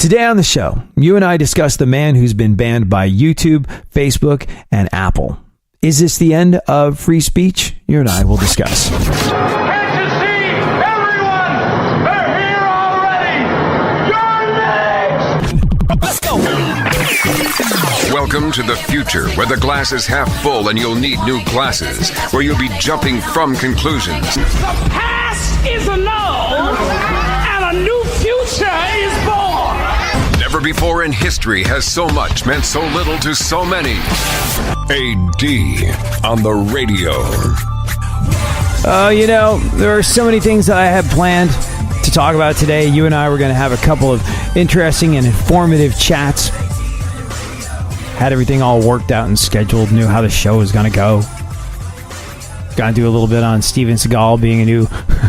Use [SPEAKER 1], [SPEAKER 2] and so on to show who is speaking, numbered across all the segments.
[SPEAKER 1] Today on the show, you and I discuss the man who's been banned by YouTube, Facebook, and Apple. Is this the end of free speech? You and I will discuss.
[SPEAKER 2] Can't you see? Everyone! They're here already! You're next!
[SPEAKER 3] Let's go!
[SPEAKER 4] Welcome to the future, where the glass is half full and you'll need new glasses, where you'll be jumping from conclusions.
[SPEAKER 2] The past is annulled, and a new future is born!
[SPEAKER 4] Never before in history has so much meant so little to so many. AD on the radio.
[SPEAKER 1] There are so many things that I had planned to talk about today. You and I were going to have a couple of interesting and informative chats. Had everything all worked out and scheduled, knew how the show was going to go. Got to do a little bit on Steven Seagal being a new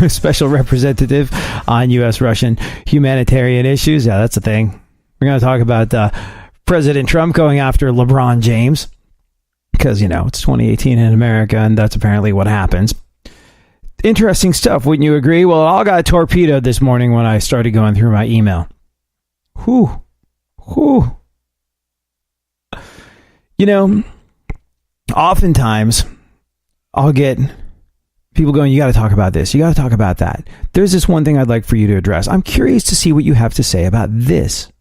[SPEAKER 1] special representative on U.S.-Russian humanitarian issues. Yeah, that's a thing. We're going to talk about President Trump going after LeBron James because, it's 2018 in America, and that's apparently what happens. Interesting stuff, wouldn't you agree? Well, it all got torpedoed this morning when I started going through my email. Whew. Oftentimes I'll get people going, you got to talk about this. You got to talk about that. There's this one thing I'd like for you to address. I'm curious to see what you have to say about this.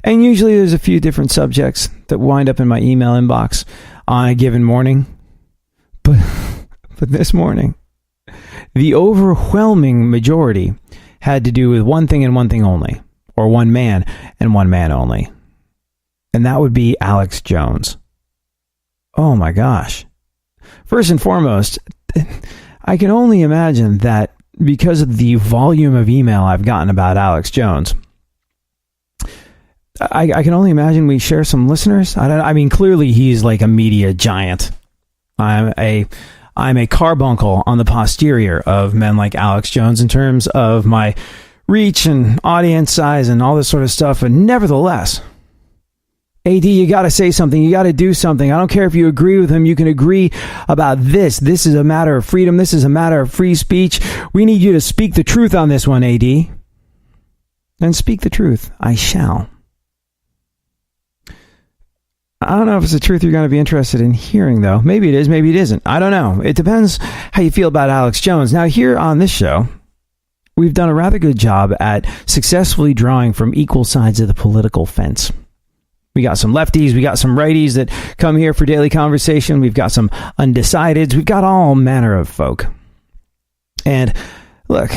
[SPEAKER 1] And usually there's a few different subjects that wind up in my email inbox on a given morning. But this morning, the overwhelming majority had to do with one thing and one thing only, or one man and one man only. And that would be Alex Jones. Oh my gosh. First and foremost, I can only imagine that because of the volume of email I've gotten about Alex Jones, I can only imagine we share some listeners. Clearly he's like a media giant. I'm a carbuncle on the posterior of men like Alex Jones in terms of my reach and audience size and all this sort of stuff. But nevertheless, AD, you got to say something. You got to do something. I don't care if you agree with him. You can agree about this. This is a matter of freedom. This is a matter of free speech. We need you to speak the truth on this one, AD. And speak the truth. I shall. I don't know if it's the truth you're going to be interested in hearing, though. Maybe it is. Maybe it isn't. I don't know. It depends how you feel about Alex Jones. Now, here on this show, we've done a rather good job at successfully drawing from equal sides of the political fence. We got some lefties, we got some righties that come here for daily conversation. We've got some undecideds. We've got all manner of folk. And look,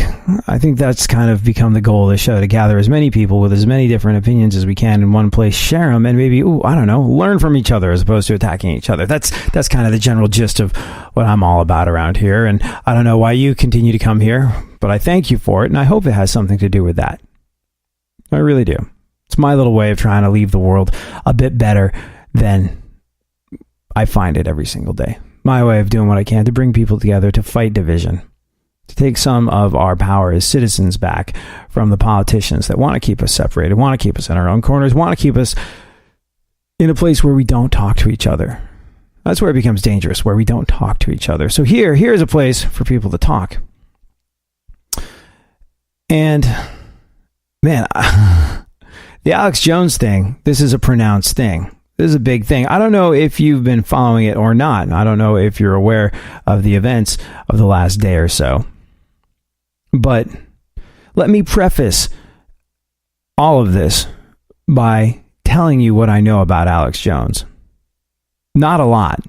[SPEAKER 1] I think that's kind of become the goal of the show, to gather as many people with as many different opinions as we can in one place, share them, and maybe, learn from each other as opposed to attacking each other. That's kind of the general gist of what I'm all about around here. And I don't know why you continue to come here, but I thank you for it, and I hope it has something to do with that. I really do. It's my little way of trying to leave the world a bit better than I find it every single day. My way of doing what I can to bring people together, to fight division, to take some of our power as citizens back from the politicians that want to keep us separated, want to keep us in our own corners, want to keep us in a place where we don't talk to each other. That's where it becomes dangerous, where we don't talk to each other. So here's a place for people to talk. And, man, the Alex Jones thing, this is a pronounced thing. This is a big thing. I don't know if you've been following it or not. I don't know if you're aware of the events of the last day or so. But let me preface all of this by telling you what I know about Alex Jones. Not a lot.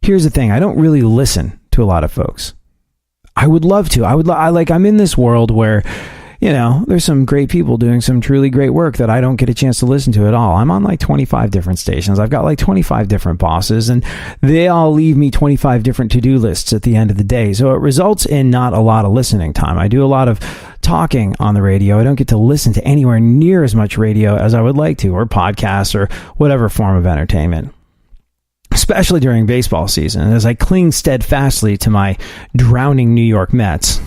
[SPEAKER 1] Here's the thing. I don't really listen to a lot of folks. I would love to. I'm in this world where, there's some great people doing some truly great work that I don't get a chance to listen to at all. I'm on like 25 different stations. I've got like 25 different bosses, and they all leave me 25 different to-do lists at the end of the day. So it results in not a lot of listening time. I do a lot of talking on the radio. I don't get to listen to anywhere near as much radio as I would like to, or podcasts, or whatever form of entertainment, especially during baseball season, as I cling steadfastly to my drowning New York Mets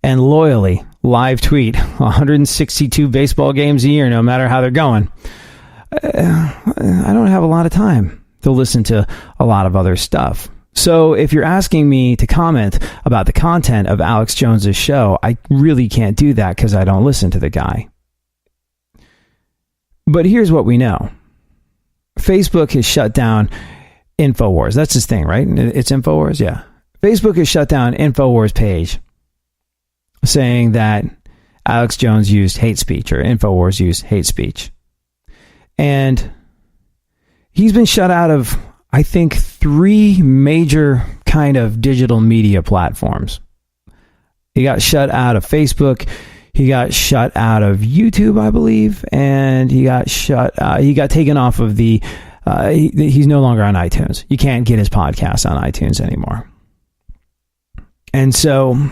[SPEAKER 1] and loyally live tweet 162 baseball games a year, no matter how they're going. I don't have a lot of time to listen to a lot of other stuff. So if you're asking me to comment about the content of Alex Jones's show, I really can't do that because I don't listen to the guy. But here's what we know. Facebook has shut down InfoWars. That's his thing, right? It's InfoWars? Yeah. Facebook has shut down InfoWars page saying that Alex Jones used hate speech, or InfoWars used hate speech. And he's been shut out of, I think, 3 major kind of digital media platforms. He got shut out of Facebook. He got shut out of YouTube, I believe, and he got taken off of the. He's no longer on iTunes. You can't get his podcast on iTunes anymore. And so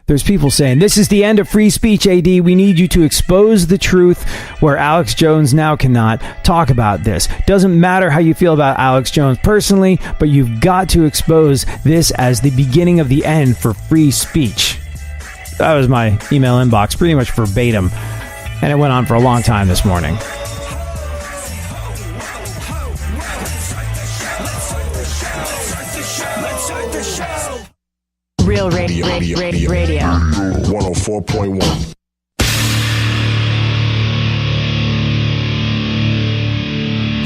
[SPEAKER 1] there's people saying, this is the end of free speech, AD. We need you to expose the truth where Alex Jones now cannot talk about this. Doesn't matter how you feel about Alex Jones personally, but you've got to expose this as the beginning of the end for free speech. That was my email inbox, pretty much verbatim. And it went on for a long time this morning.
[SPEAKER 3] Real radio.
[SPEAKER 5] 104.1.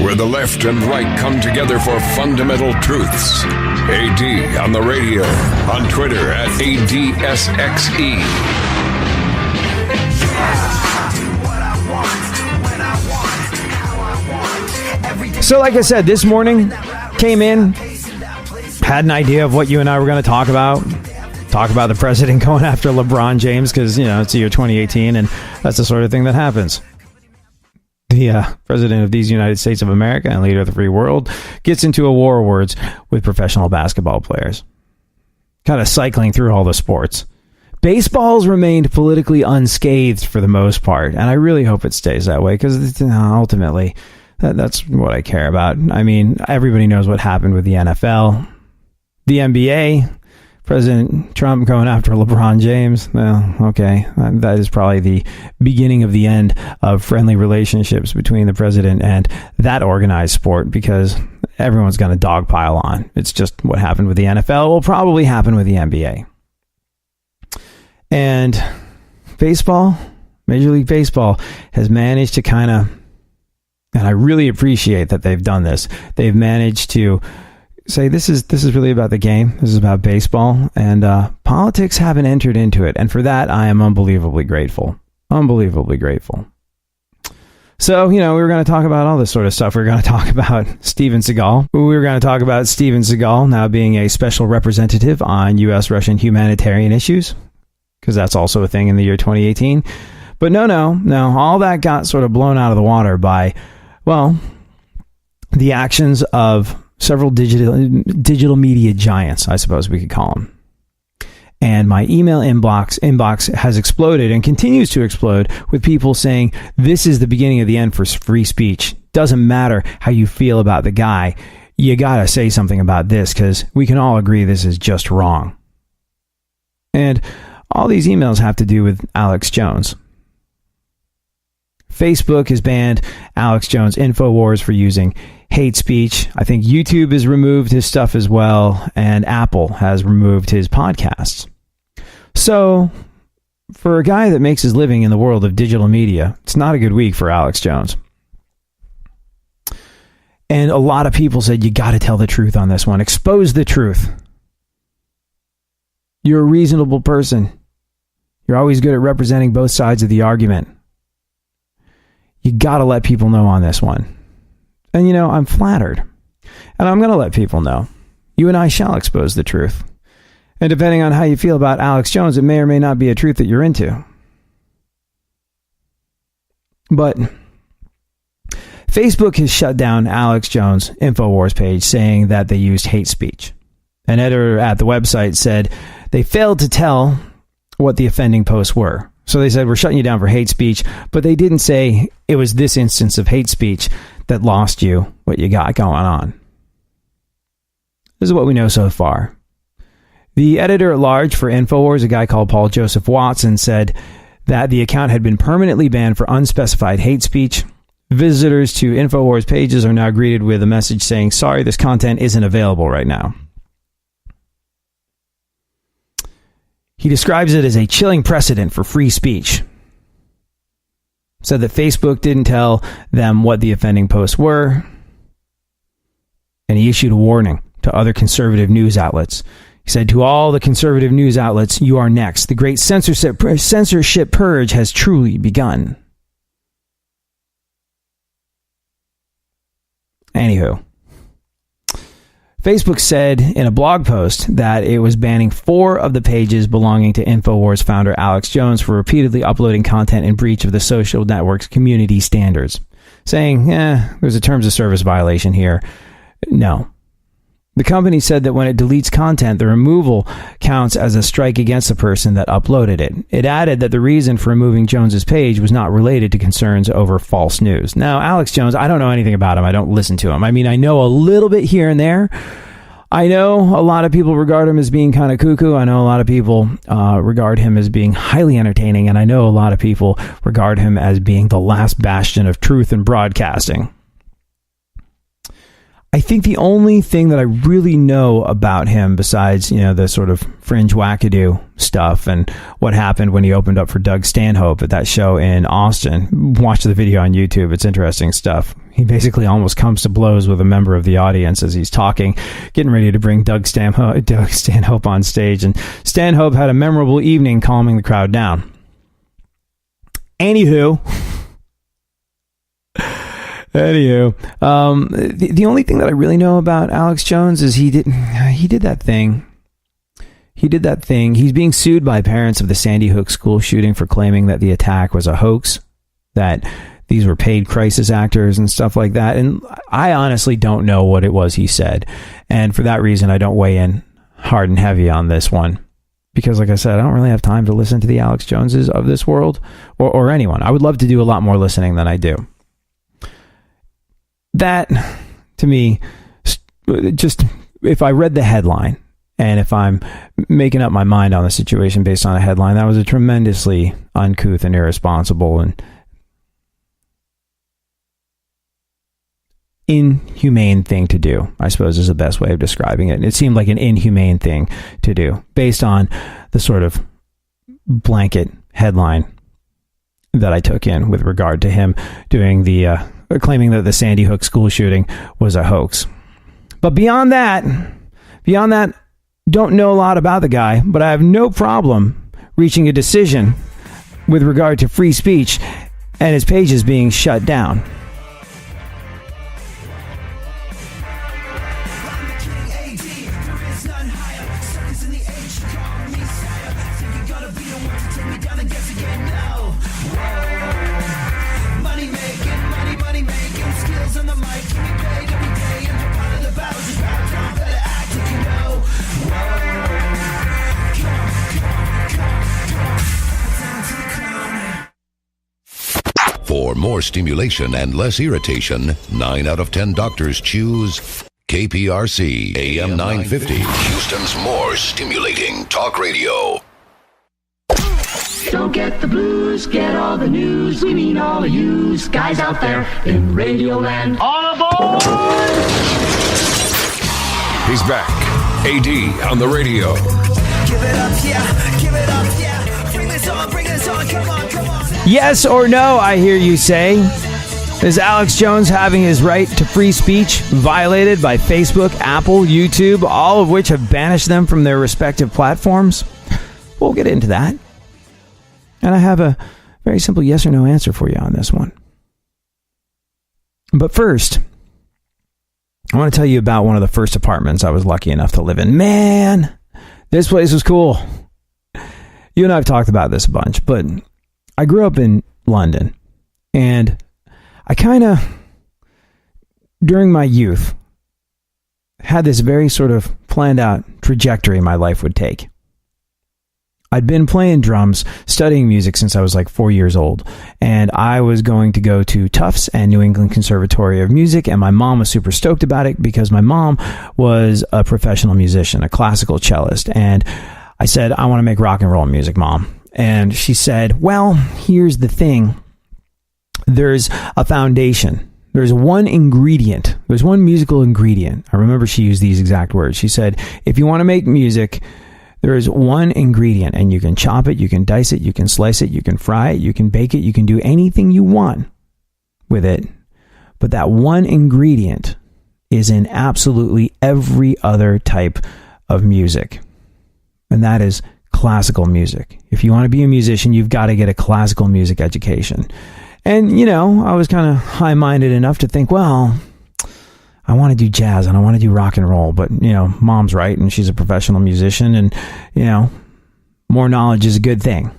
[SPEAKER 4] Where the left and right come together for fundamental truths. AD on the radio, on Twitter at ADSXE.
[SPEAKER 1] So like I said, this morning, came in, had an idea of what you and I were going to talk about. Talk about the president going after LeBron James because, it's the year 2018 and that's the sort of thing that happens. The president of these United States of America and leader of the free world gets into a war of words with professional basketball players. Kind of cycling through all the sports. Baseball's remained politically unscathed for the most part, and I really hope it stays that way because ultimately that's what I care about. I mean, everybody knows what happened with the NFL. The NBA, President Trump going after LeBron James. Well, okay. That is probably the beginning of the end of friendly relationships between the president and that organized sport because everyone's going to dogpile on. It's just what happened with the NFL will probably happen with the NBA. And baseball, Major League Baseball, has managed to kind of, and I really appreciate that they've done this, they've managed to say this is really about the game. This is about baseball, and politics haven't entered into it. And for that, I am unbelievably grateful. Unbelievably grateful. So, we were going to talk about all this sort of stuff. We were going to talk about Steven Seagal. We were going to talk about Steven Seagal now being a special representative on U.S.-Russian humanitarian issues, because that's also a thing in the year 2018. But no. All that got sort of blown out of the water by, the actions of several digital media giants, I suppose we could call them. And my email inbox has exploded and continues to explode with people saying, this is the beginning of the end for free speech. Doesn't matter how you feel about the guy. You got to say something about this because we can all agree this is just wrong. And all these emails have to do with Alex Jones. Facebook has banned Alex Jones InfoWars for using hate speech. I think YouTube has removed his stuff as well, and Apple has removed his podcasts. So, for a guy that makes his living in the world of digital media, it's not a good week for Alex Jones. And a lot of people said, you got to tell the truth on this one. Expose the truth. You're a reasonable person. You're always good at representing both sides of the argument. You got to let people know on this one. And, I'm flattered. And I'm going to let people know. You and I shall expose the truth. And depending on how you feel about Alex Jones, it may or may not be a truth that you're into. But Facebook has shut down Alex Jones' InfoWars page saying that they used hate speech. An editor at the website said they failed to tell what the offending posts were. So they said, we're shutting you down for hate speech, but they didn't say it was this instance of hate speech that lost you what you got going on. This is what we know so far. The editor at large for InfoWars, a guy called Paul Joseph Watson, said that the account had been permanently banned for unspecified hate speech. Visitors to InfoWars pages are now greeted with a message saying, sorry, this content isn't available right now. He describes it as a chilling precedent for free speech. said that Facebook didn't tell them what the offending posts were, and he issued a warning to other conservative news outlets. He said, to all the conservative news outlets, you are next. The great censorship purge has truly begun. Anywho, Facebook said in a blog post that it was banning 4 of the pages belonging to InfoWars founder Alex Jones for repeatedly uploading content in breach of the social network's community standards, saying, there's a terms of service violation here. No. The company said that when it deletes content, the removal counts as a strike against the person that uploaded it. It added that the reason for removing Jones's page was not related to concerns over false news. Now, Alex Jones, I don't know anything about him. I don't listen to him. I mean, I know a little bit here and there. I know a lot of people regard him as being kind of cuckoo. I know a lot of people regard him as being highly entertaining. And I know a lot of people regard him as being the last bastion of truth in broadcasting. I think the only thing that I really know about him, besides, the sort of fringe wackadoo stuff and what happened when he opened up for Doug Stanhope at that show in Austin, watch the video on YouTube. It's interesting stuff. He basically almost comes to blows with a member of the audience as he's talking, getting ready to bring Doug Stanhope on stage. And Stanhope had a memorable evening calming the crowd down. Anywho, the only thing that I really know about Alex Jones is he did that thing. He did that thing. He's being sued by parents of the Sandy Hook school shooting for claiming that the attack was a hoax, that these were paid crisis actors and stuff like that. And I honestly don't know what it was he said. And for that reason, I don't weigh in hard and heavy on this one. Because like I said, I don't really have time to listen to the Alex Joneses of this world or anyone. I would love to do a lot more listening than I do. That, to me, just if I read the headline and if I'm making up my mind on the situation based on a headline, that was a tremendously uncouth and irresponsible and inhumane thing to do, I suppose is the best way of describing it. It seemed like an inhumane thing to do based on the sort of blanket headline that I took in with regard to him doing the claiming that the Sandy Hook school shooting was a hoax. But beyond that, don't know a lot about the guy, but I have no problem reaching a decision with regard to free speech and his pages being shut down.
[SPEAKER 3] For more stimulation and less irritation, 9 out of 10 doctors choose KPRC AM 950, Houston's more stimulating talk radio.
[SPEAKER 5] Don't get the blues, get all the news. We mean all of you guys out there in Radioland.
[SPEAKER 2] All aboard!
[SPEAKER 4] He's back. AD on the radio.
[SPEAKER 6] Give it up, yeah. Give it up, yeah. Bring this on, come on.
[SPEAKER 1] Yes or no, I hear you say. Is Alex Jones having his right to free speech violated by Facebook, Apple, YouTube, all of which have banished them from their respective platforms? We'll get into that. And I have a very simple yes or no answer for you on this one. But first, I want to tell you about one of the first apartments I was lucky enough to live in. Man, this place was cool. You and I have talked about this a bunch, but I grew up in London, and I kind of, during my youth, had this very sort of planned out trajectory my life would take. I'd been playing drums, studying music since I was like 4 years old, and I was going to go to Tufts and New England Conservatory of Music, and my mom was super stoked about it because my mom was a professional musician, a classical cellist, and I said, I want to make rock and roll music, Mom. And she said, well, here's the thing. There's a foundation. There's one ingredient. There's one musical ingredient. I remember she used these exact words. She said, if you want to make music, There is one ingredient, and you can chop it, you can dice it, you can slice it, you can fry it, you can bake it, you can do anything you want with it. But that one ingredient is in absolutely every other type of music. And that is classical music. If you want to be a musician, you've got to get a classical music education. And, I was kind of high-minded enough to think, well, I want to do jazz and I want to do rock and roll, but, mom's right and she's a professional musician and, more knowledge is a good thing.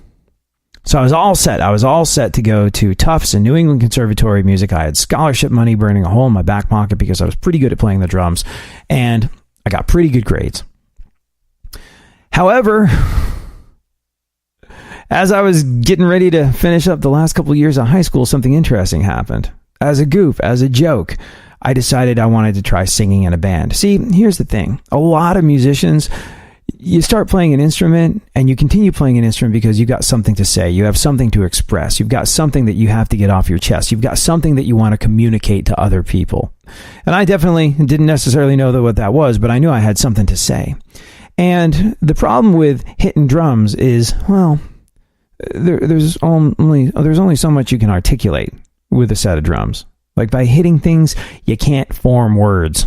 [SPEAKER 1] So I was all set. I was all set to go to Tufts and New England Conservatory of Music. I had scholarship money burning a hole in my back pocket because I was pretty good at playing the drums and I got pretty good grades. However, as I was getting ready to finish up the last couple of years of high school, something interesting happened. As a goof, as a joke, I decided I wanted to try singing in a band. See, here's the thing. A lot of musicians, you start playing an instrument and you continue playing an instrument because you've got something to say. You have something to express. You've got something that you have to get off your chest. You've got something that you want to communicate to other people. And I definitely didn't necessarily know what that was, but I knew I had something to say. And the problem with hitting drums is, well, there's only so much you can articulate with a set of drums. Like by hitting things, you can't form words.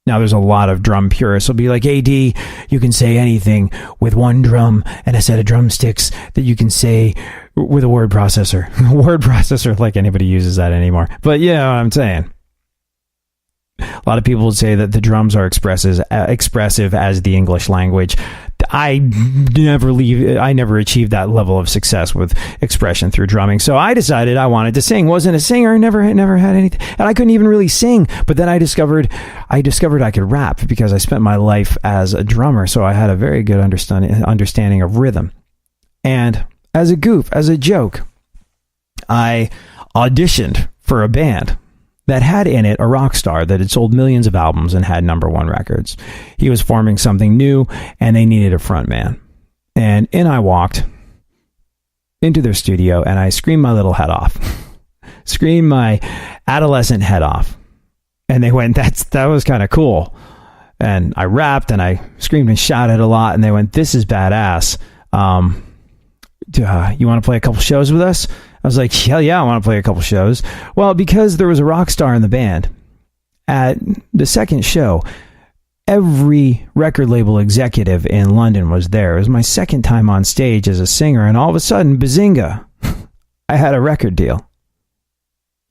[SPEAKER 1] Now there's a lot of drum purists who'll be like, AD, you can say anything with one drum and a set of drumsticks that you can say with a word processor. Word processor, like anybody uses that anymore. But you know what I'm saying. A lot of people would say that the drums are expressive as the English language. I never achieved that level of success with expression through drumming. So I decided I wanted to sing. Wasn't a singer, never had anything. And I couldn't even really sing. But then I discovered I could rap because I spent my life as a drummer. So I had a very good understanding of rhythm. And as a goof, as a joke, I auditioned for a band that had in it a rock star that had sold millions of albums and had #1 records. He was forming something new, and they needed a front man. And in I walked into their studio, and I screamed my little head off. Screamed my adolescent head off. And they went, that was kind of cool. And I rapped, and I screamed and shouted a lot, and they went, this is badass. You want to play a couple shows with us? I was like, hell yeah, I want to play a couple shows. Well, because there was a rock star in the band, at the second show, every record label executive in London was there. It was my second time on stage as a singer, and all of a sudden, bazinga, I had a record deal.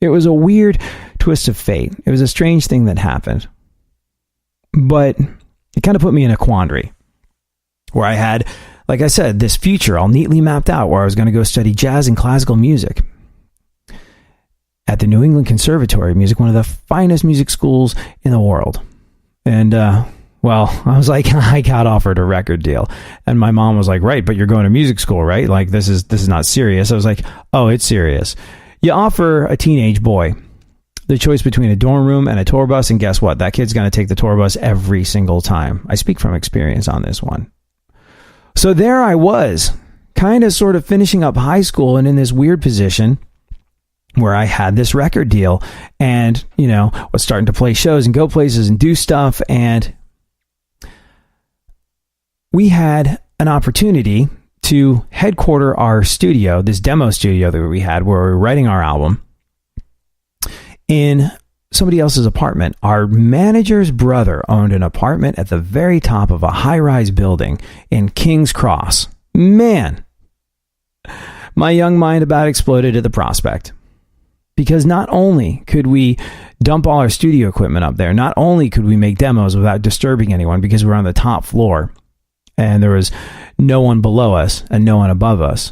[SPEAKER 1] It was a weird twist of fate. It was a strange thing that happened. But it kind of put me in a quandary where I had, like I said, this future all neatly mapped out where I was going to go study jazz and classical music at the New England Conservatory of Music, one of the finest music schools in the world. And, well, I was like, I got offered a record deal. And my mom was like, right, but you're going to music school, right? Like, this is not serious. I was like, oh, it's serious. You offer a teenage boy the choice between a dorm room and a tour bus, and guess what? That kid's going to take the tour bus every single time. I speak from experience on this one. So there I was, kind of sort of finishing up high school and in this weird position where I had this record deal and, was starting to play shows and go places and do stuff. And we had an opportunity to headquarter our studio, this demo studio that we had where we were writing our album, in somebody else's apartment. Our manager's brother owned an apartment at the very top of a high-rise building in King's Cross. Man, my young mind about exploded at the prospect. Because not only could we dump all our studio equipment up there, not only could we make demos without disturbing anyone because we were on the top floor and there was no one below us and no one above us.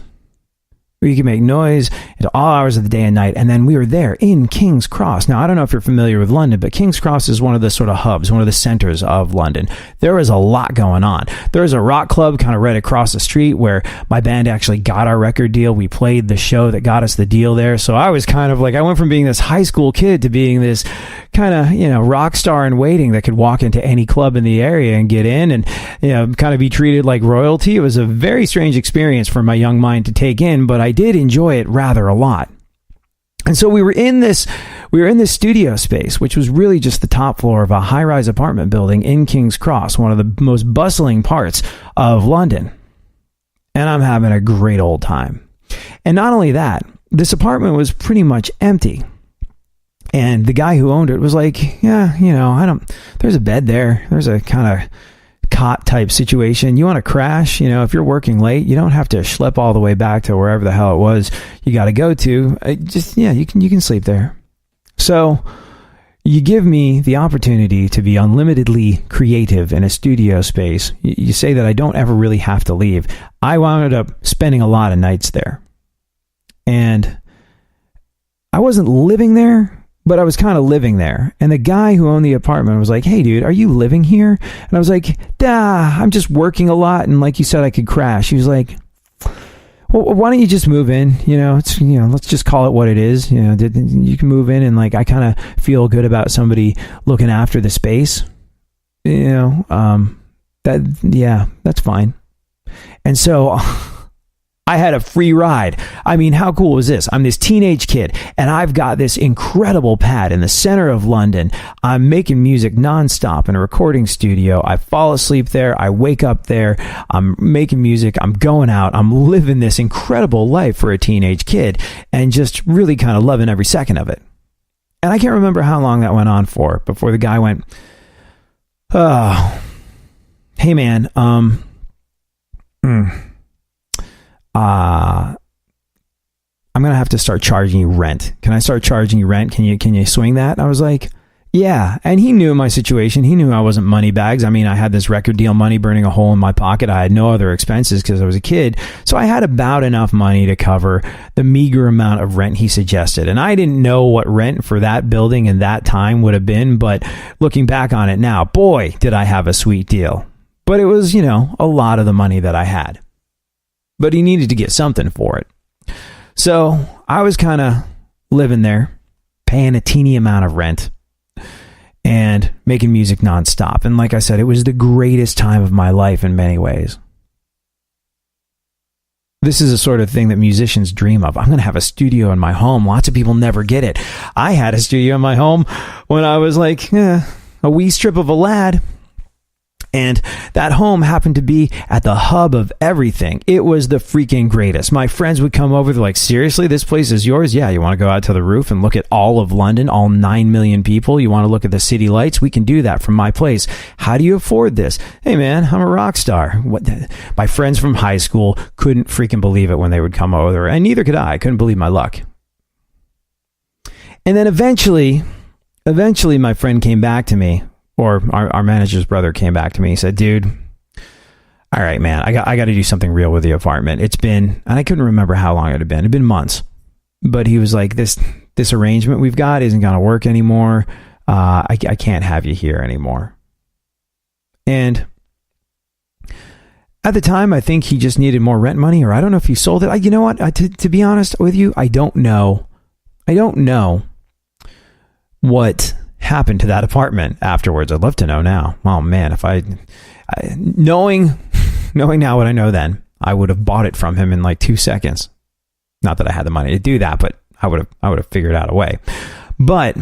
[SPEAKER 1] We could make noise at all hours of the day and night. And then we were there in King's Cross. Now, I don't know if you're familiar with London, but King's Cross is one of the sort of hubs, one of the centers of London. There is a lot going on. There is a rock club kind of right across the street where my band actually got our record deal. We played the show that got us the deal there. So I was kind of like, I went from being this high school kid to being this kind of, rock star in waiting that could walk into any club in the area and get in and, kind of be treated like royalty. It was a very strange experience for my young mind to take in, but I did enjoy it rather a lot. And so we were in this studio space, which was really just the top floor of a high-rise apartment building in King's Cross, one of the most bustling parts of London. And I'm having a great old time. And not only that, this apartment was pretty much empty. And the guy who owned it was like, yeah, there's a bed there. There's a kind of cot type situation. You want to crash, if you're working late, you don't have to schlep all the way back to wherever the hell it was you got to go to. You can sleep there. So you give me the opportunity to be unlimitedly creative in a studio space. You say that I don't ever really have to leave. I wound up spending a lot of nights there. And I wasn't living there, but I was kind of living there. And the guy who owned the apartment was like, hey, dude, are you living here? And I was like, I'm just working a lot. And like you said, I could crash. He was like, well, why don't you just move in? Let's just call it what it is. You can move in. And like, I kind of feel good about somebody looking after the space. That's fine. And so I had a free ride. I mean, how cool was this? I'm this teenage kid, and I've got this incredible pad in the center of London. I'm making music nonstop in a recording studio. I fall asleep there. I wake up there. I'm making music. I'm going out. I'm living this incredible life for a teenage kid and just really kind of loving every second of it. And I can't remember how long that went on for before the guy went, oh, hey, man, I'm going to have to start charging you rent. Can I start charging you rent? Can you swing that? I was like, yeah. And he knew my situation. He knew I wasn't money bags. I mean, I had this record deal money burning a hole in my pocket. I had no other expenses because I was a kid. So I had about enough money to cover the meager amount of rent he suggested. And I didn't know what rent for that building in that time would have been. But looking back on it now, boy, did I have a sweet deal. But it was, a lot of the money that I had. But he needed to get something for it. So I was kind of living there, paying a teeny amount of rent and making music nonstop. And like I said, it was the greatest time of my life in many ways. This is a sort of thing that musicians dream of. I'm going to have a studio in my home. Lots of people never get it. I had a studio in my home when I was like a wee strip of a lad. And that home happened to be at the hub of everything. It was the freaking greatest. My friends would come over. They're like, seriously, this place is yours? Yeah, you want to go out to the roof and look at all of London, all 9 million people? You want to look at the city lights? We can do that from my place. How do you afford this? Hey, man, I'm a rock star. My friends from high school couldn't freaking believe it when they would come over. And neither could I. I couldn't believe my luck. And then eventually my friend came back to me. Or our manager's brother came back to me. He said, dude, all right, man, I got to do something real with the apartment. It's been, and I couldn't remember how long it had been. It had been months. But he was like, this arrangement we've got isn't going to work anymore. I can't have you here anymore. And at the time, I think he just needed more rent money, or I don't know if he sold it. You know what? To be honest with you, I don't know. I don't know what happened to that apartment afterwards. I'd love to know now. Oh man, if knowing now what I know then, I would have bought it from him in like 2 seconds. Not that I had the money to do that, but I would have figured out a way. But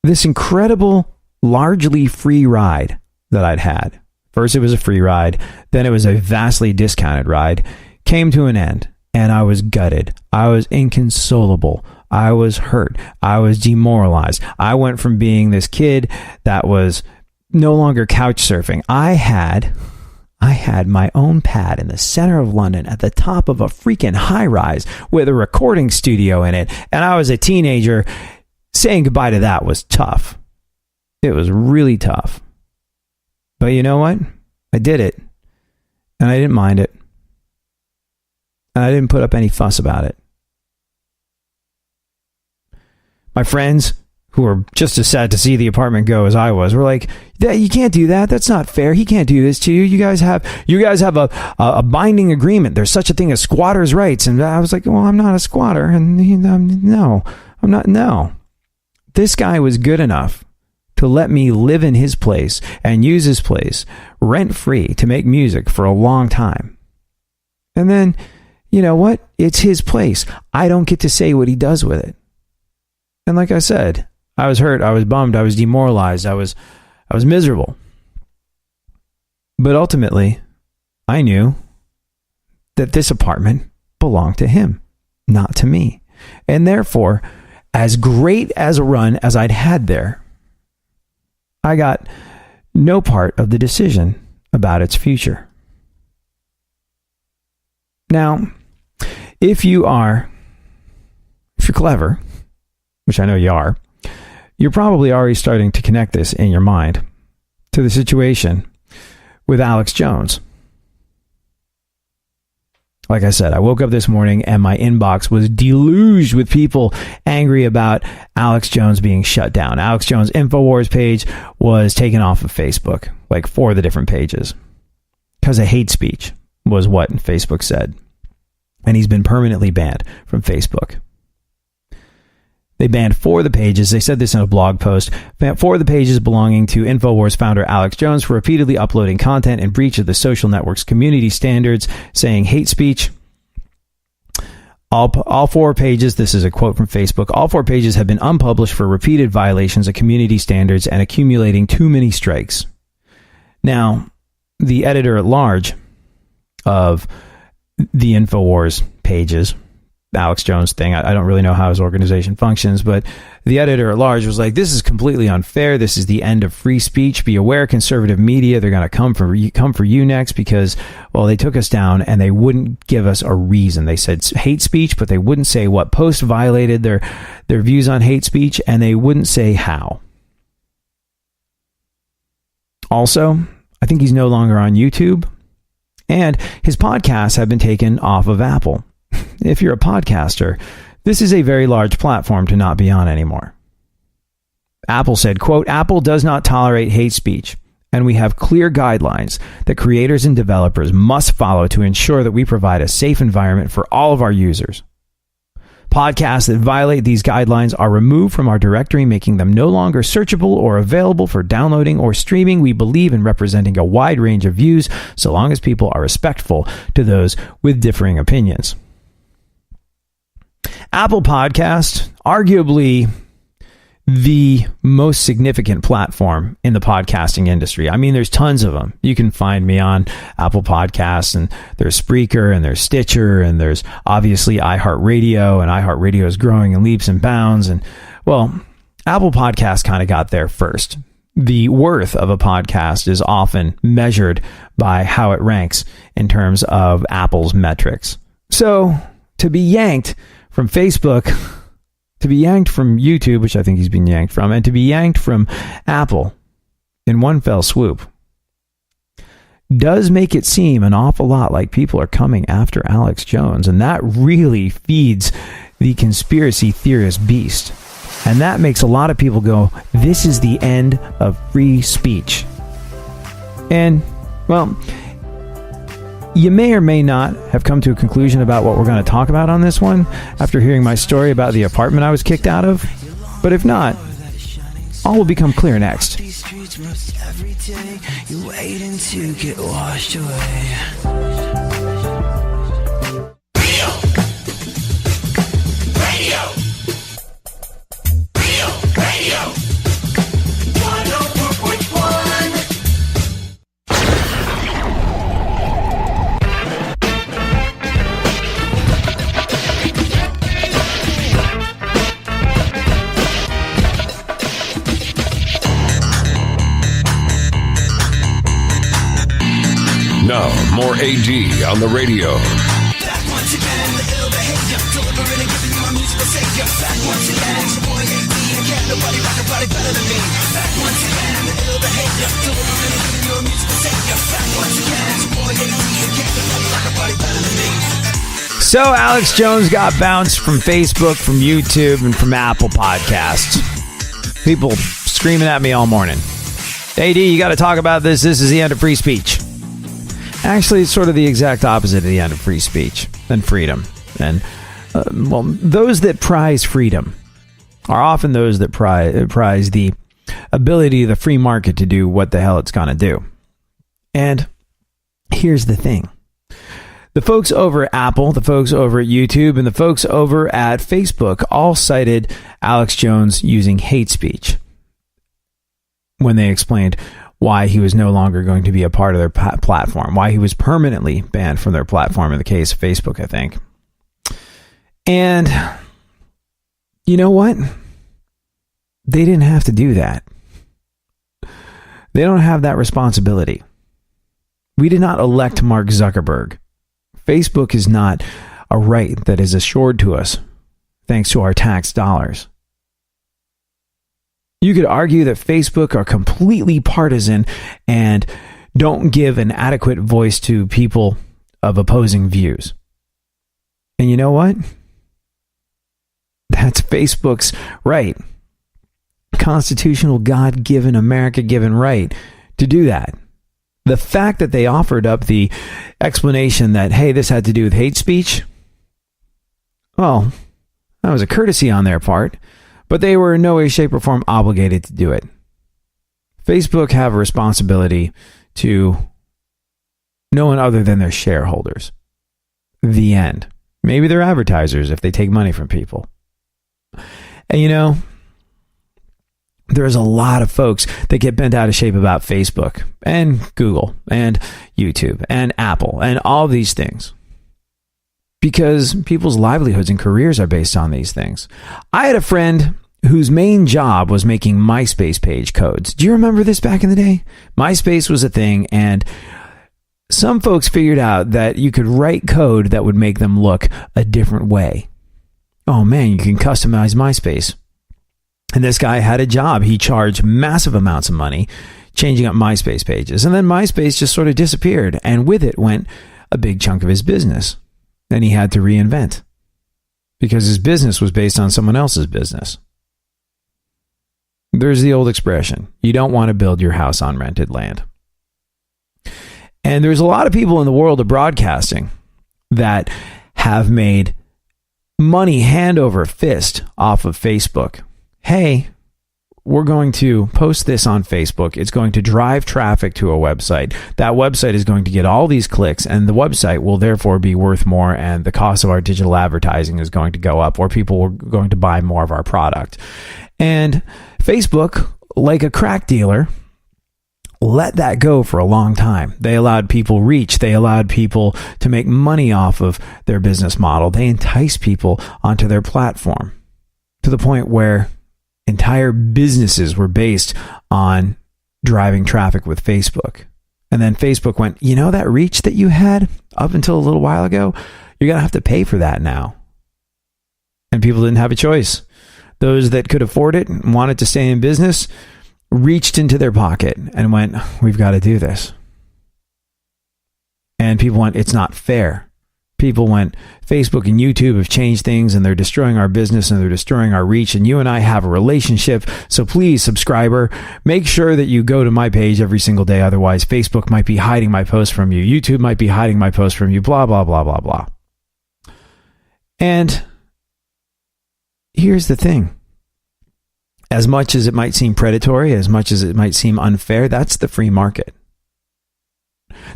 [SPEAKER 1] this incredible, largely free ride that I'd had, first it was a free ride, then it was a vastly discounted ride, came to an end, and I was gutted. I was inconsolable. I was hurt. I was demoralized. I went from being this kid that was no longer couch surfing. I had my own pad in the center of London at the top of a freaking high rise with a recording studio in it. And I was a teenager. Saying goodbye to that was tough. It was really tough. But you know what? I did it. And I didn't mind it. And I didn't put up any fuss about it. My friends, who were just as sad to see the apartment go as I was, were like, you can't do that. That's not fair. He can't do this to you. You guys have a binding agreement. There's such a thing as squatters' rights. And I was like, well, I'm not a squatter. And no, I'm not. No. This guy was good enough to let me live in his place and use his place rent-free to make music for a long time. And then, you know what? It's his place. I don't get to say what he does with it. And like I said, I was hurt. I was bummed. I was demoralized. I was miserable. But ultimately, I knew that this apartment belonged to him, not to me. And therefore, as great as a run as I'd had there, I got no part of the decision about its future. Now, if you're clever, which I know you are, you're probably already starting to connect this in your mind to the situation with Alex Jones. Like I said, I woke up this morning and my inbox was deluged with people angry about Alex Jones being shut down. Alex Jones' InfoWars page was taken off of Facebook, like 4 of the different pages, because of hate speech was what Facebook said. And he's been permanently banned from Facebook. They banned 4 of the pages. They said this in a blog post. 4 of the pages belonging to InfoWars founder Alex Jones for repeatedly uploading content in breach of the social network's community standards, saying hate speech. All 4 pages, this is a quote from Facebook, all 4 pages have been unpublished for repeated violations of community standards and accumulating too many strikes. Now, the editor-at-large of the InfoWars pages, Alex Jones thing, I don't really know how his organization functions, but the editor-at-large was like, this is completely unfair. This is the end of free speech. Be aware, conservative media, they're going to come for you next because, well, they took us down and they wouldn't give us a reason. They said hate speech, but they wouldn't say what post violated their views on hate speech, and they wouldn't say how. Also, I think he's no longer on YouTube, and his podcasts have been taken off of Apple. If you're a podcaster, this is a very large platform to not be on anymore. Apple said, quote, Apple does not tolerate hate speech, and we have clear guidelines that creators and developers must follow to ensure that we provide a safe environment for all of our users. Podcasts that violate these guidelines are removed from our directory, making them no longer searchable or available for downloading or streaming. We believe in representing a wide range of views, so long as people are respectful to those with differing opinions. Apple Podcast, arguably the most significant platform in the podcasting industry. I mean, there's tons of them. You can find me on Apple Podcasts, and there's Spreaker, and there's Stitcher, and there's obviously iHeartRadio, and iHeartRadio is growing in leaps and bounds. And, well, Apple Podcasts kind of got there first. The worth of a podcast is often measured by how it ranks in terms of Apple's metrics. So, to be yanked from Facebook, to be yanked from YouTube, which I think he's been yanked from, and to be yanked from Apple in one fell swoop does make it seem an awful lot like people are coming after Alex Jones. And that really feeds the conspiracy theorist beast. And that makes a lot of people go, this is the end of free speech. And, well, you may or may not have come to a conclusion about what we're going to talk about on this one after hearing my story about the apartment I was kicked out of. But if not, all will become clear next.
[SPEAKER 6] These streets most every day, you're waiting to get washed away.
[SPEAKER 4] Now, more AD on the radio.
[SPEAKER 6] Back once again, the ill behavior, delivering and giving you my musical savior. Back once again, it's your boy AD, and can't nobody rock a body better than me. Back once again, the ill behavior, delivering and giving you a musical savior. Back once again, it's your boy AD, and can't nobody rock a body better than me.
[SPEAKER 1] So Alex Jones got bounced from Facebook, from YouTube, and from Apple Podcasts. People screaming at me all morning. AD, you got to talk about this. This is the end of free speech. Actually, it's sort of the exact opposite of the end of free speech and freedom. And, well, those that prize freedom are often those that prize the ability of the free market to do what the hell it's going to do. And here's the thing. The folks over at Apple, the folks over at YouTube, and the folks over at Facebook all cited Alex Jones using hate speech when they explained why he was no longer going to be a part of their platform, why he was permanently banned from their platform in the case of Facebook, I think. And you know what? They didn't have to do that. They don't have that responsibility. We did not elect Mark Zuckerberg. Facebook is not a right that is assured to us thanks to our tax dollars. You could argue that Facebook are completely partisan and don't give an adequate voice to people of opposing views. And you know what? That's Facebook's right. Constitutional, God-given, America-given right to do that. The fact that they offered up the explanation that, hey, this had to do with hate speech, well, that was a courtesy on their part, but they were in no way, shape, or form obligated to do it. Facebook have a responsibility to no one other than their shareholders. The end. Maybe they're advertisers if they take money from people. And you know, there's a lot of folks that get bent out of shape about Facebook and Google and YouTube and Apple and all these things because people's livelihoods and careers are based on these things. I had a friend whose main job was making MySpace page codes. Do you remember this back in the day? MySpace was a thing, and some folks figured out that you could write code that would make them look a different way. Oh man, you can customize MySpace. And this guy had a job. He charged massive amounts of money changing up MySpace pages. And then MySpace just sort of disappeared. And with it went a big chunk of his business. Then he had to reinvent because his business was based on someone else's business. There's the old expression, you don't want to build your house on rented land. And there's a lot of people in the world of broadcasting that have made money hand over fist off of Facebook. Hey, we're going to post this on Facebook. It's going to drive traffic to a website. That website is going to get all these clicks, and the website will therefore be worth more, and the cost of our digital advertising is going to go up, or people are going to buy more of our product. And Facebook, like a crack dealer, let that go for a long time. They allowed people reach. They allowed people to make money off of their business model. They entice people onto their platform to the point where entire businesses were based on driving traffic with Facebook. And then Facebook went, you know, that reach that you had up until a little while ago, you're going to have to pay for that now. And people didn't have a choice. Those that could afford it and wanted to stay in business reached into their pocket and went, we've got to do this. And people went, it's not fair. People went, Facebook and YouTube have changed things and they're destroying our business and they're destroying our reach. And you and I have a relationship. So please, subscriber, make sure that you go to my page every single day. Otherwise, Facebook might be hiding my post from you. YouTube might be hiding my post from you. Blah, blah, blah, blah, blah. And here's the thing. As much as it might seem predatory, as much as it might seem unfair, that's the free market.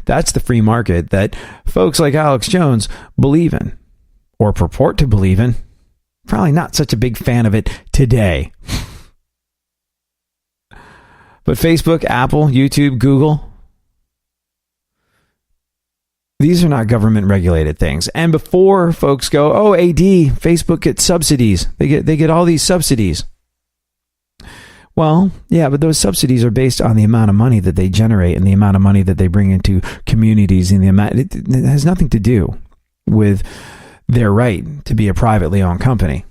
[SPEAKER 1] That's the free market that folks like Alex Jones believe in, or purport to believe in. Probably not such a big fan of it today. But Facebook, Apple, YouTube, Google, these are not government regulated things. And before folks go, oh, AD, Facebook gets subsidies. They get all these subsidies. Well, yeah, but those subsidies are based on the amount of money that they generate and the amount of money that they bring into communities, and the amount it has nothing to do with their right to be a privately owned company.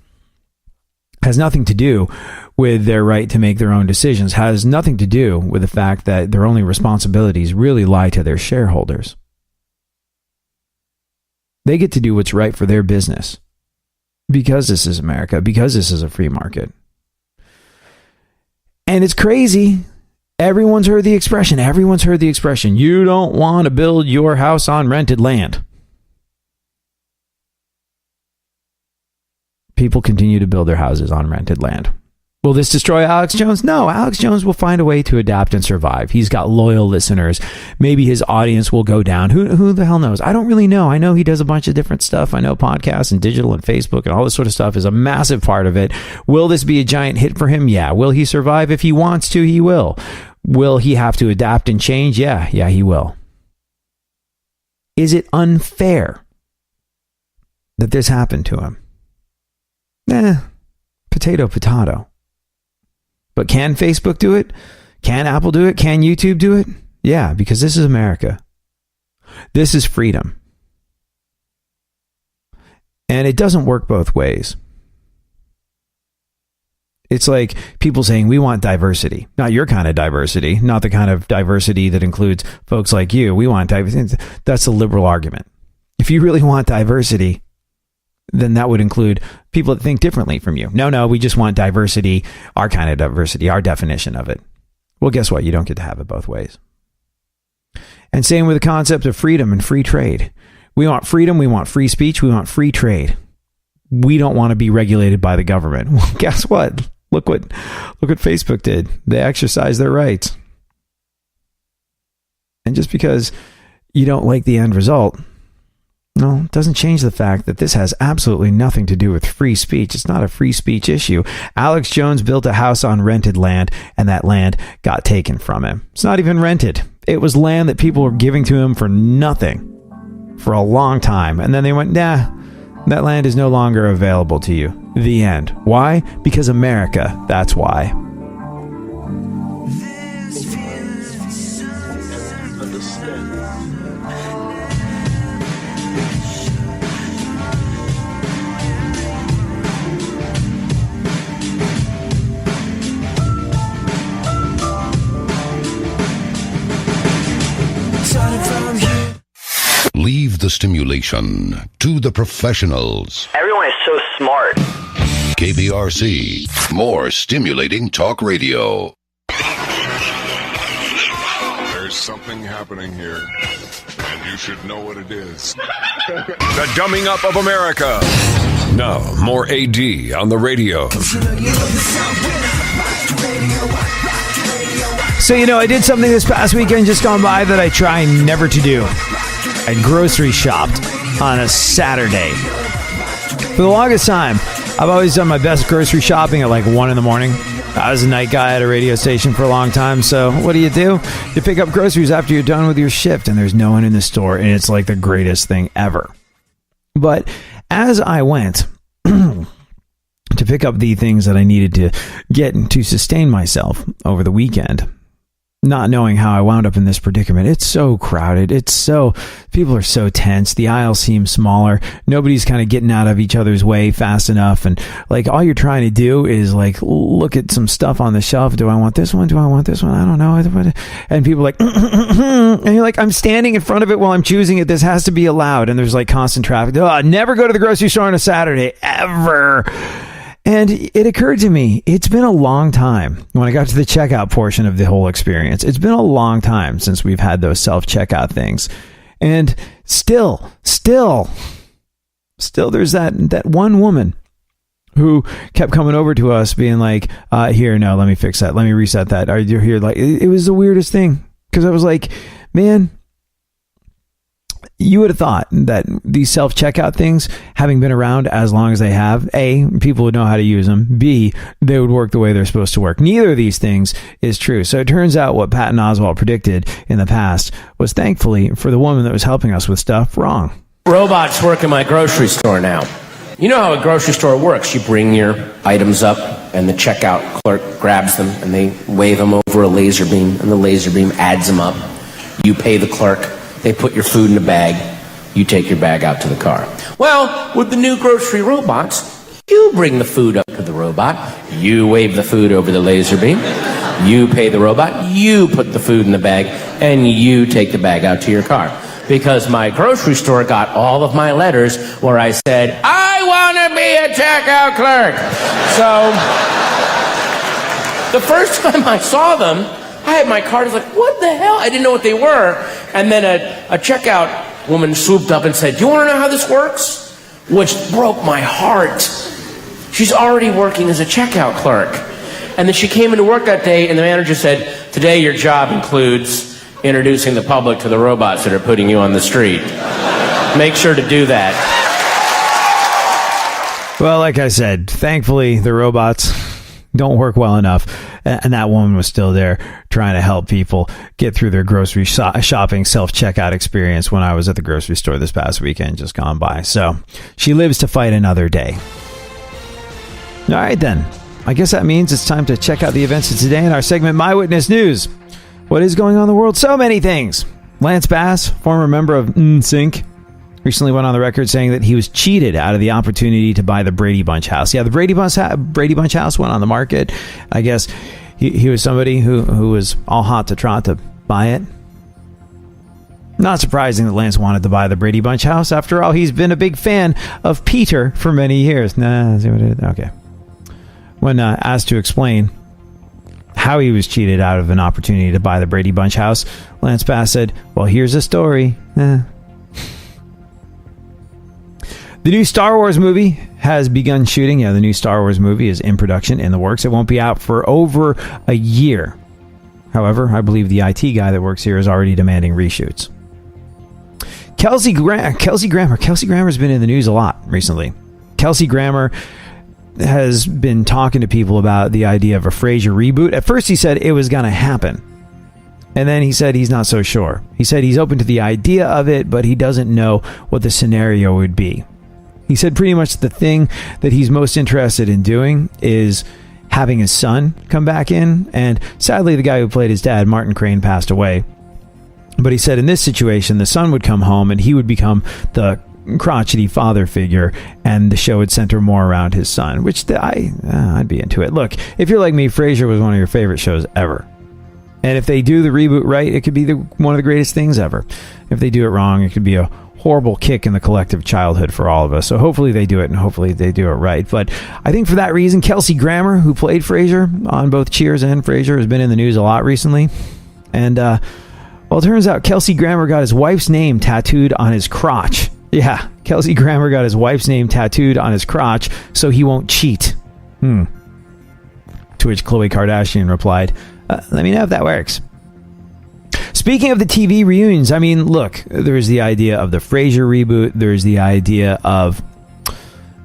[SPEAKER 1] It has nothing to do with their right to make their own decisions. It has nothing to do with the fact that their only responsibilities really lie to their shareholders. They get to do what's right for their business because this is America, because this is a free market. And it's crazy. Everyone's heard the expression. Everyone's heard the expression. You don't want to build your house on rented land. People continue to build their houses on rented land. Will this destroy Alex Jones? No, Alex Jones will find a way to adapt and survive. He's got loyal listeners. Maybe his audience will go down. Who the hell knows? I don't really know. I know he does a bunch of different stuff. I know podcasts and digital and Facebook and all this sort of stuff is a massive part of it. Will this be a giant hit for him? Yeah. Will he survive? If he wants to, he will. Will he have to adapt and change? Yeah, he will. Is it unfair that this happened to him? Potato. But can Facebook do it? Can Apple do it? Can YouTube do it? Yeah, because this is America. This is freedom. And it doesn't work both ways. It's like people saying, we want diversity. Not your kind of diversity. Not the kind of diversity that includes folks like you. We want diversity. That's a liberal argument. If you really want diversity, then that would include people that think differently from you. No, we just want diversity, our kind of diversity, our definition of it. Well, guess what? You don't get to have it both ways. And same with the concept of freedom and free trade. We want freedom, we want free speech, we want free trade. We don't want to be regulated by the government. Well, guess what? Look what Facebook did. They exercised their rights. And just because you don't like the end result, no, it doesn't change the fact that this has absolutely nothing to do with free speech. It's not a free speech issue. Alex Jones built a house on rented land, and that land got taken from him. It's not even rented. It was land that people were giving to him for nothing for a long time. And then they went, nah, that land is no longer available to you. The end. Why? Because America. That's why.
[SPEAKER 3] Leave the stimulation to the professionals.
[SPEAKER 7] Everyone is so smart.
[SPEAKER 3] KPRC, more stimulating talk radio.
[SPEAKER 4] There's something happening here, and you should know what it is. The dumbing up of America. Now, more AD on the radio.
[SPEAKER 1] So, I did something this past weekend just gone by that I try never to do. I grocery shopped on a Saturday. For the longest time, I've always done my best grocery shopping at like 1 in the morning. I was a night guy at a radio station for a long time, so what do? You pick up groceries after you're done with your shift, and there's no one in the store, and it's like the greatest thing ever. But as I went to pick up the things that I needed to get to sustain myself over the weekend, not knowing how I wound up in this predicament. It's so crowded. People are so tense. The aisles seem smaller. Nobody's kind of getting out of each other's way fast enough. And like all you're trying to do is like look at some stuff on the shelf. Do I want this one? Do I want this one? I don't know. And people are like, and you're like, I'm standing in front of it while I'm choosing it. This has to be allowed. And there's like constant traffic. Never go to the grocery store on a Saturday ever. And it occurred to me, it's been a long time when I got to the checkout portion of the whole experience. It's been a long time since we've had those self-checkout things. And still, there's that one woman who kept coming over to us being like, here, no, let me fix that. Let me reset that. Are you here? Like, it was the weirdest thing. Because I was like, man, you would have thought that these self-checkout things, having been around as long as they have, A, people would know how to use them. B, they would work the way they're supposed to work. Neither of these things is true. So it turns out what Patton Oswalt predicted in the past was, thankfully, for the woman that was helping us with stuff, wrong.
[SPEAKER 8] Robots work in my grocery store now. You know how a grocery store works. You bring your items up, and the checkout clerk grabs them, and they wave them over a laser beam, and the laser beam adds them up. You pay the clerk. They put your food in a bag. You take your bag out to the car. Well, with the new grocery robots, you bring the food up to the robot. You wave the food over the laser beam. You pay the robot. You put the food in the bag. And you take the bag out to your car. Because my grocery store got all of my letters where I said, I want to be a checkout clerk. So, the first time I saw them, I had my card. I was like, what the hell? I didn't know what they were. And then a checkout woman swooped up and said, do you want to know how this works? Which broke my heart. She's already working as a checkout clerk. And then she came into work that day, and the manager said, today your job includes introducing the public to the robots that are putting you on the street. Make sure to do that.
[SPEAKER 1] Well, like I said, thankfully the robots don't work well enough, and that woman was still there trying to help people get through their grocery shopping self-checkout experience when I was at the grocery store this past weekend just gone by. So she lives to fight another day. All right then, I guess that means it's time to check out the events of today in our segment My Witness News. What is going on in the world? So many things. Lance Bass, former member of NSYNC, recently went on the record saying that he was cheated out of the opportunity to buy the Brady Bunch house. Yeah, the Brady Bunch house went on the market. I guess he was somebody who was all hot to trot to buy it. Not surprising that Lance wanted to buy the Brady Bunch house. After all, he's been a big fan of Peter for many years. Okay. When asked to explain how he was cheated out of an opportunity to buy the Brady Bunch house, Lance Bass said, well, here's a story. The new Star Wars movie has begun shooting. Yeah, the new Star Wars movie is in production, in the works. It won't be out for over a year. However, I believe the IT guy that works here is already demanding reshoots. Kelsey Grammer's been in the news a lot recently. Kelsey Grammer has been talking to people about the idea of a Frasier reboot. At first, he said it was going to happen. And then he said he's not so sure. He said he's open to the idea of it, but he doesn't know what the scenario would be. He said pretty much the thing that he's most interested in doing is having his son come back in. And sadly, the guy who played his dad, Martin Crane, passed away. But he said in this situation, the son would come home and he would become the crotchety father figure, and the show would center more around his son, which I'd be into it. Look, if you're like me, Frasier was one of your favorite shows ever. And if they do the reboot right, it could be one of the greatest things ever. If they do it wrong, it could be a horrible kick in the collective childhood for all of us. So hopefully they do it, and hopefully they do it right. But I think for that reason, Kelsey Grammer, who played Frasier on both Cheers and Frasier, has been in the news a lot recently. And, well, it turns out Kelsey Grammer got his wife's name tattooed on his crotch. Yeah, Kelsey Grammer got his wife's name tattooed on his crotch so he won't cheat. To which Khloe Kardashian replied, let me know if that works. Speaking of the TV reunions, I mean, look, there's the idea of the Frasier reboot. There's the idea of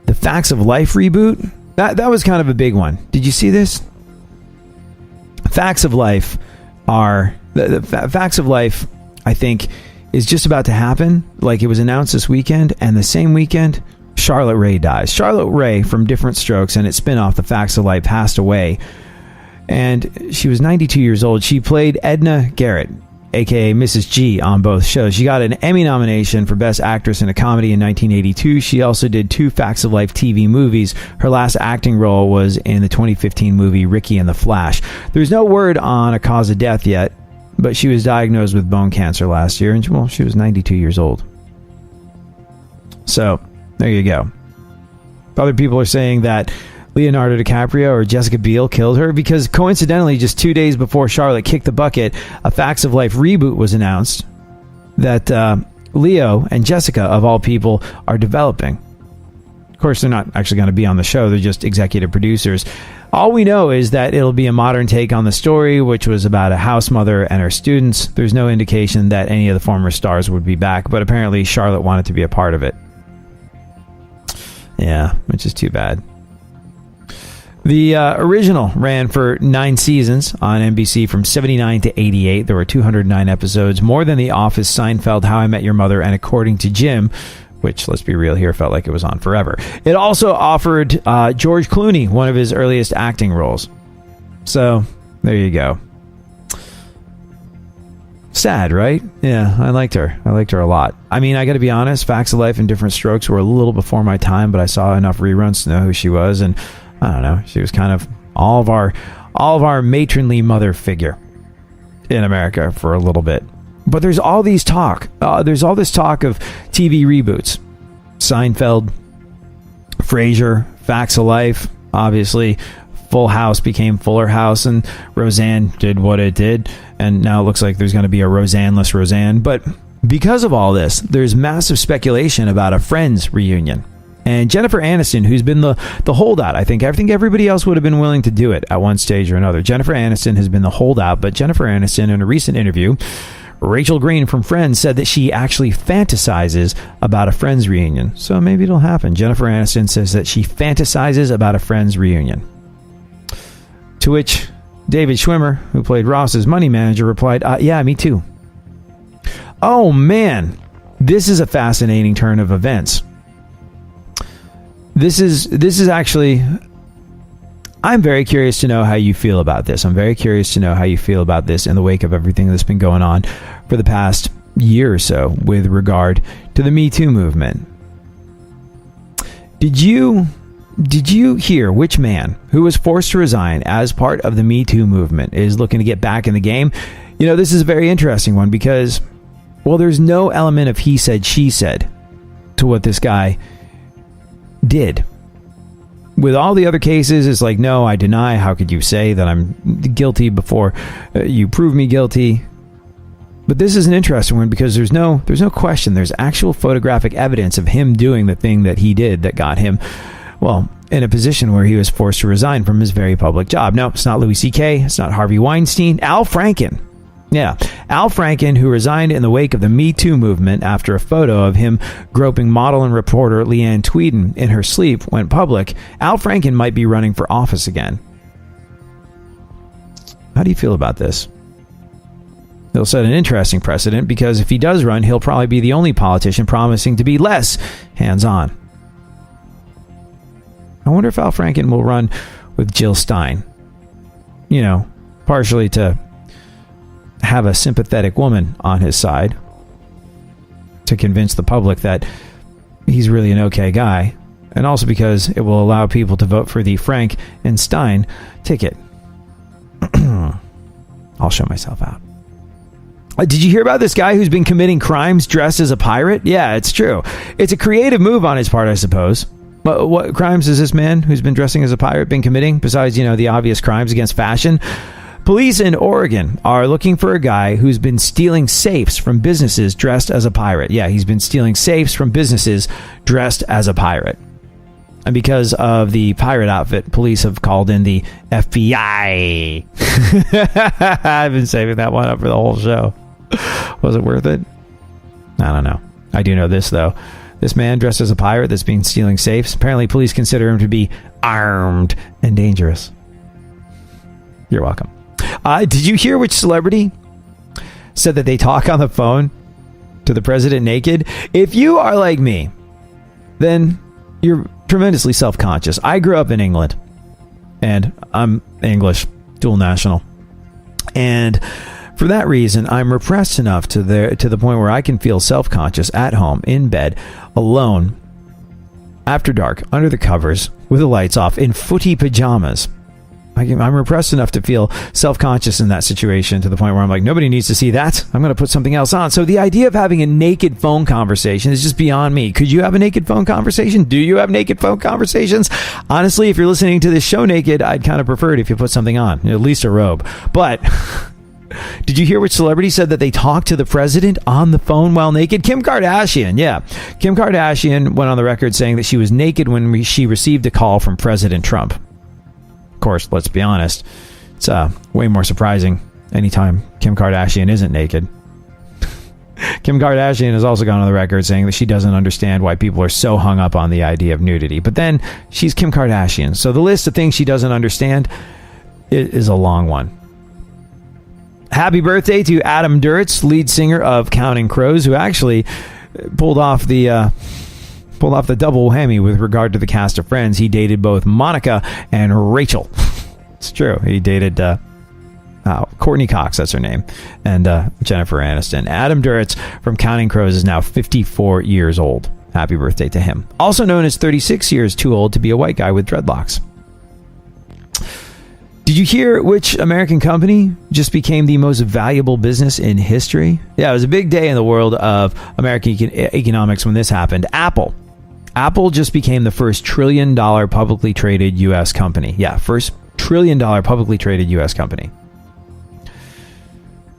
[SPEAKER 1] the Facts of Life reboot. That was kind of a big one. Did you see this? Facts of Life are... The Facts of Life, I think, is just about to happen. Like, it was announced this weekend, and the same weekend, Charlotte Rae dies. Charlotte Rae from Different Strokes and its spinoff, The Facts of Life, passed away. And she was 92 years old. She played Edna Garrett, a.k.a. Mrs. G, on both shows. She got an Emmy nomination for Best Actress in a Comedy in 1982. She also did 2 Facts of Life TV movies. Her last acting role was in the 2015 movie Ricky and the Flash. There's no word on a cause of death yet, but she was diagnosed with bone cancer last year, and well, she was 92 years old. So, there you go. Other people are saying that Leonardo DiCaprio or Jessica Biel killed her because coincidentally, just 2 days before Charlotte kicked the bucket, a Facts of Life reboot was announced that Leo and Jessica, of all people, are developing. Of course, they're not actually going to be on the show. They're just executive producers. All we know is that it'll be a modern take on the story, which was about a house mother and her students. There's no indication that any of the former stars would be back, but apparently Charlotte wanted to be a part of it. Yeah, which is too bad. The original ran for 9 seasons on NBC from 79 to 88. There were 209 episodes, more than The Office, Seinfeld, How I Met Your Mother, and According to Jim, which, let's be real here, felt like it was on forever. It also offered George Clooney one of his earliest acting roles. So, there you go. Sad, right? Yeah, I liked her. I liked her a lot. I mean, I got to be honest, Facts of Life and Different Strokes were a little before my time, but I saw enough reruns to know who she was, and I don't know, she was kind of all of our matronly mother figure in America for a little bit. But there's all this talk of TV reboots. Seinfeld, Frasier, Facts of Life, obviously. Full House became Fuller House, and Roseanne did what it did, and now it looks like there's going to be a Roseanne-less Roseanne. But because of all this, there's massive speculation about a Friends reunion. And Jennifer Aniston, who's been the holdout, I think everybody else would have been willing to do it at one stage or another. Jennifer Aniston has been the holdout, but Jennifer Aniston, in a recent interview, Rachel Green from Friends said that she actually fantasizes about a Friends reunion. So maybe it'll happen. Jennifer Aniston says that she fantasizes about a Friends reunion. To which David Schwimmer, who played Ross's money manager, replied, yeah, me too. Oh, man. This is a fascinating turn of events. This is actually... I'm very curious to know how you feel about this. I'm very curious to know how you feel about this in the wake of everything that's been going on for the past year or so with regard to the Me Too movement. Did you hear which man who was forced to resign as part of the Me Too movement is looking to get back in the game? You know, this is a very interesting one because, well, there's no element of he said, she said to what this guy did. With all the other cases, it's like, no, I deny. How could you say that I'm guilty before you prove me guilty? But this is an interesting one because there's no question. There's actual photographic evidence of him doing the thing that he did that got him, well, in a position where he was forced to resign from his very public job. No, it's not Louis C.K. It's not Harvey Weinstein. Al Franken. Yeah, Al Franken, who resigned in the wake of the Me Too movement after a photo of him groping model and reporter Leanne Tweeden in her sleep went public. Al Franken might be running for office again. How do you feel about this? It'll set an interesting precedent because if he does run, he'll probably be the only politician promising to be less hands-on. I wonder if Al Franken will run with Jill Stein. You know, partially to have a sympathetic woman on his side to convince the public that he's really an okay guy, and also because it will allow people to vote for the Frank and Stein ticket. I'll show myself out. Did you hear about this guy who's been committing crimes dressed as a pirate? Yeah, it's true. It's a creative move on his part, I suppose. But what crimes has this man who's been dressing as a pirate been committing besides, you know, the obvious crimes against fashion? Police in Oregon are looking for a guy who's been stealing safes from businesses dressed as a pirate. Yeah, he's been stealing safes from businesses dressed as a pirate. And because of the pirate outfit, police have called in the FBI. I've been saving that one up for the whole show. Was it worth it? I don't know. I do know this, though. This man dressed as a pirate that's been stealing safes, apparently police consider him to be armed and dangerous. You're welcome. Did you hear which celebrity said that they talk on the phone to the president naked? If you are like me, then you're tremendously self-conscious. I grew up in England, and I'm English, dual national. And for that reason, I'm repressed enough to the point where I can feel self-conscious at home, in bed, alone, after dark, under the covers, with the lights off, in footy pajamas. I'm repressed enough to feel self-conscious in that situation to the point where I'm like, nobody needs to see that. I'm going to put something else on. So the idea of having a naked phone conversation is just beyond me. Could you have a naked phone conversation? Do you have naked phone conversations? Honestly, if you're listening to this show naked, I'd kind of prefer it if you put something on, at least a robe. But did you hear which celebrity said that they talked to the president on the phone while naked? Kim Kardashian, yeah. Kim Kardashian went on the record saying that she was naked when she received a call from President Trump. Of course, let's be honest, it's way more surprising anytime Kim Kardashian isn't naked. Kim Kardashian has also gone on the record saying that she doesn't understand why people are so hung up on the idea of nudity. But then, she's Kim Kardashian, so the list of things she doesn't understand is a long one. Happy birthday to Adam Duritz, lead singer of Counting Crows, who actually pulled off the double whammy with regard to the cast of Friends. He dated both Monica and Rachel. It's true. He dated Courtney Cox, that's her name, and Jennifer Aniston. Adam Duritz from Counting Crows is now 54 years old. Happy birthday to him. Also known as 36 years too old to be a white guy with dreadlocks. Did you hear which American company just became the most valuable business in history? Yeah, it was a big day in the world of American economics when this happened. Apple. Apple just became the first $1 trillion publicly traded U.S. company. Yeah, first $1 trillion publicly traded U.S. company.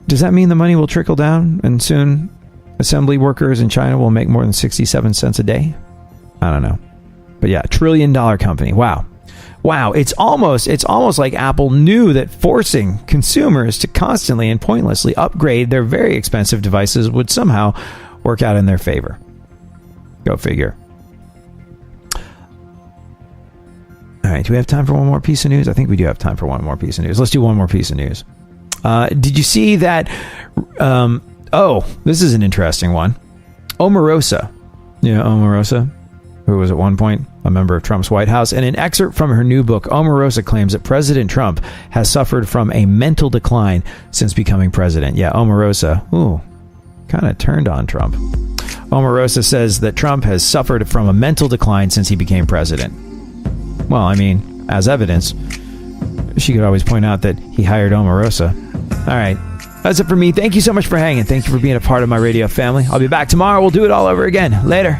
[SPEAKER 1] Does that mean the money will trickle down and soon assembly workers in China will make more than 67 cents a day? I don't know. But yeah, $1 trillion company. Wow. It's almost like Apple knew that forcing consumers to constantly and pointlessly upgrade their very expensive devices would somehow work out in their favor. Go figure. All right, do we have time for one more piece of news? I think we do have time for one more piece of news. Let's do one more piece of news. Did you see that? This is an interesting one. Omarosa. You know Omarosa, who was at one point a member of Trump's White House. In an excerpt from her new book, Omarosa claims that President Trump has suffered from a mental decline since becoming president. Yeah, Omarosa, kind of turned on Trump. Omarosa says that Trump has suffered from a mental decline since he became president. Well, I mean, as evidence, she could always point out that he hired Omarosa. All right, that's it for me. Thank you so much for hanging. Thank you for being a part of my radio family. I'll be back tomorrow. We'll do it all over again. Later.